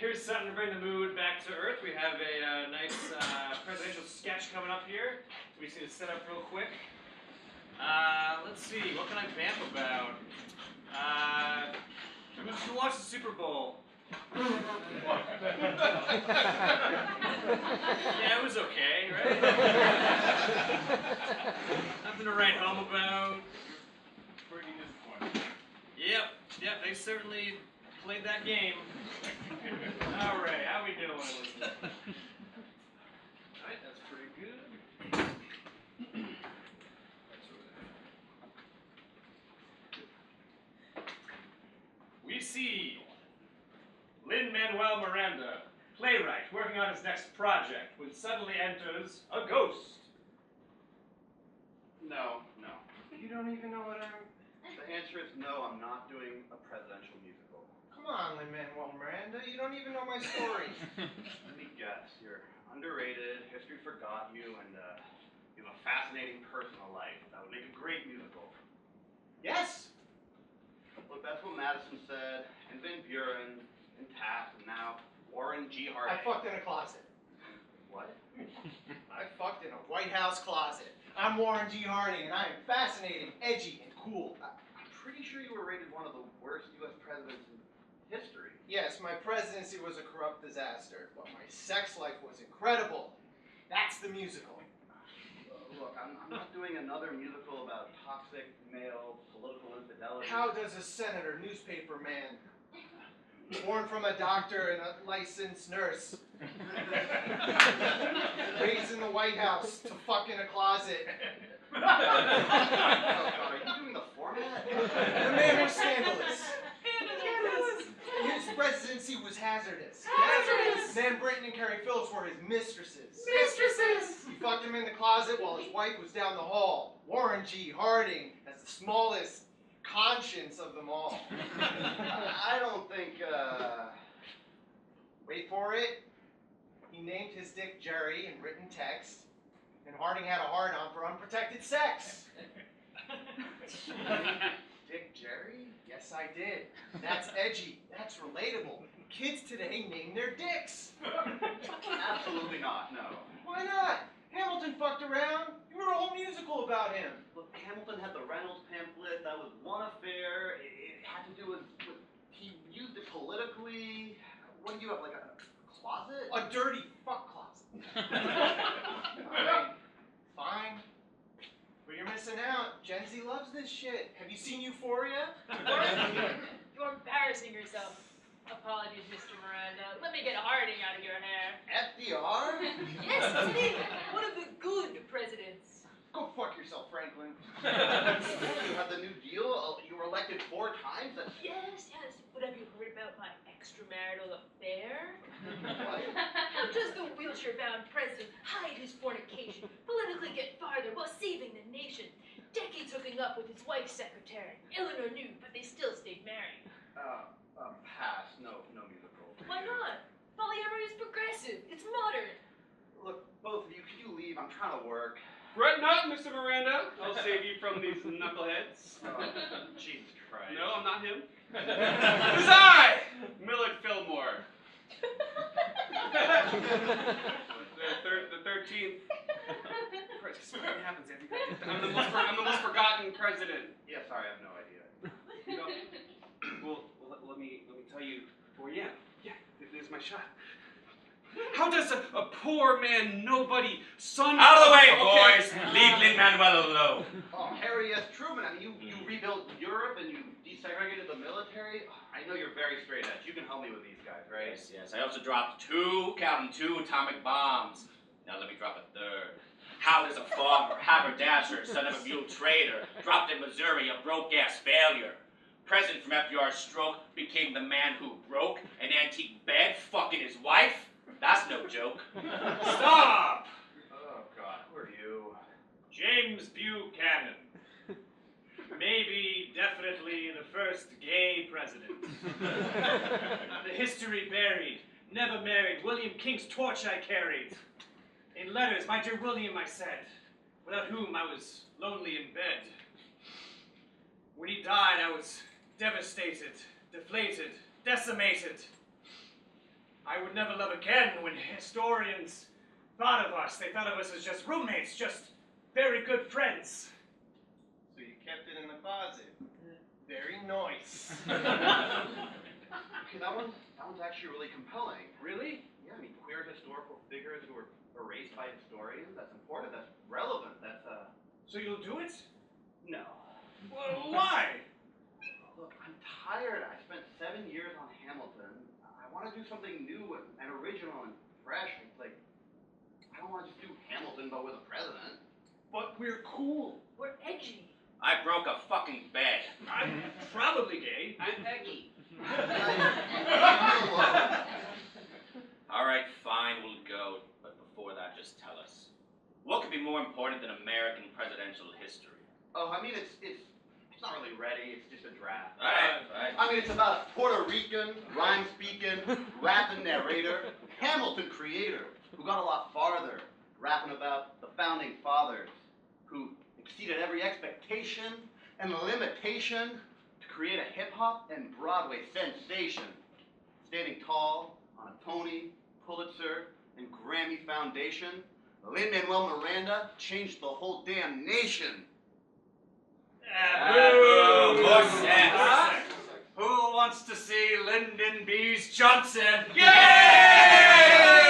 Here's something to bring the mood back to earth. We have a nice presidential sketch coming up here. We just need to set up real quick. Let's see, what can I vamp about? Who watched the Super Bowl? Yeah, it was okay, right? Nothing to write home about. Pretty disappointing. Yep, they certainly played that game. All right, how we doing? All right, that's pretty good. We see Lin-Manuel Miranda, playwright, working on his next project, when suddenly enters a ghost. No. You don't even know what I'm... The answer is no, I'm not doing a presidential musical. Come on, Lin-Manuel Miranda, you don't even know my story. Let me guess, you're underrated, history forgot you, and you have a fascinating personal life. That would make a great musical. Yes? Look, that's what Madison said, and Van Buren, and Taft, and now Warren G. Harding. I fucked in a closet. What? I fucked in a White House closet. I'm Warren G. Harding, and I am fascinating, edgy, and cool. I'm pretty sure you were rated one of the worst U.S. presidents in history. Yes, my presidency was a corrupt disaster, but my sex life was incredible. That's the musical. Look, I'm not doing another musical about toxic male political infidelity. How does a senator, newspaper man, born from a doctor and a licensed nurse, raised in the White House to fuck in a closet? Oh, God, are you doing the format? The man was scandalous. His presidency was hazardous. Then Britton and Carrie Phillips were his mistresses. He fucked him in the closet while his wife was down the hall. Warren G. Harding has the smallest conscience of them all. I don't think, Wait for it. He named his dick Jerry in written text, and Harding had a hard-on for unprotected sex. Dick Jerry? Yes, I did. That's edgy. That's relatable. Kids today name their dicks. Absolutely not, no. Why not? Hamilton fucked around. You wrote a whole musical about him. Look, Hamilton had the Reynolds pamphlet. That was one affair. It had to do with he used it politically. What do you have, like a closet? A dirty fuck closet. Alright, fine. But you're missing out. Gen Z loves this shit. Have you seen Euphoria? You're embarrassing yourself. Apologies, Mr. Miranda. Let me get Harding out of your hair. FDR? Yes, see? One of the good presidents. Go fuck yourself, Franklin. You had the New Deal. You were elected 4 times. Yes. But have you heard about my extramarital affair? What? How does the wheelchair-bound president hide his fornication, politically get farther while saving the nation? Decades hooking up with his wife's secretary. Eleanor knew, but they still stayed married. Pass. No musical. Why not? Polyamory is progressive. It's modern. Look, both of you, could you leave? I'm trying to work. Right not, Mr. Miranda. I'll save you from these knuckleheads. Jesus Christ. No, I'm not him. It was I, Millard Fillmore. the 13th. Christ, what happens every day? I'm the most forgotten president. Yeah, sorry, I have no idea. You know, well, let me tell you who I am. Yeah, there's my shot. How does a poor man, nobody, son... Out of the way, Okay. boys! Leave Lin-Manuel alone. Oh, Harry S. Truman, I mean, you rebuilt Europe and you desegregated the military. I know you're very straight edge. You can help me with these guys, right? Yes. I also dropped 2 atomic bombs. Now let me drop a 3rd. How does a farmer, haberdasher, son of a mule trader, dropped in Missouri a broke-ass failure? President from FDR's stroke became the man who broke an antique bed fucking his wife? That's no joke. Stop! Oh, God, who are you? James Buchanan. Maybe, definitely, the first gay president. The history buried, never married, William King's torch I carried. In letters, my dear William, I said, without whom I was lonely in bed. When he died, I was devastated, deflated, decimated. I would never love again when historians thought of us. They thought of us as just roommates, just very good friends. So you kept it in the closet. Very nice. Okay, that one's actually really compelling. Really? Yeah, I mean, queer historical figures who were erased by historians, that's important, that's relevant, that's, So you'll do it? no. Well, why? Look, I'm tired. I spent 7 years on Hamilton. I want to do something new and original and fresh. It's like, I don't want to just do Hamilton, but with a president. But we're cool. We're edgy. I broke a fucking bed. I'm probably gay. I'm Peggy. All right, fine, we'll go. But before that, just tell us. What could be more important than American presidential history? Oh, I mean, it's not really ready. It's just a draft. All right, all right. I mean, it's about a Puerto Rican, rhyme-speaking, rapping narrator, Hamilton creator, who got a lot farther, rapping about the founding fathers, who exceeded every expectation and limitation to create a hip-hop and Broadway sensation, standing tall on a Tony, Pulitzer, and Grammy foundation. Lin-Manuel Miranda changed the whole damn nation. Boo! More sex. Who wants to see Lyndon B's Johnson? Yay!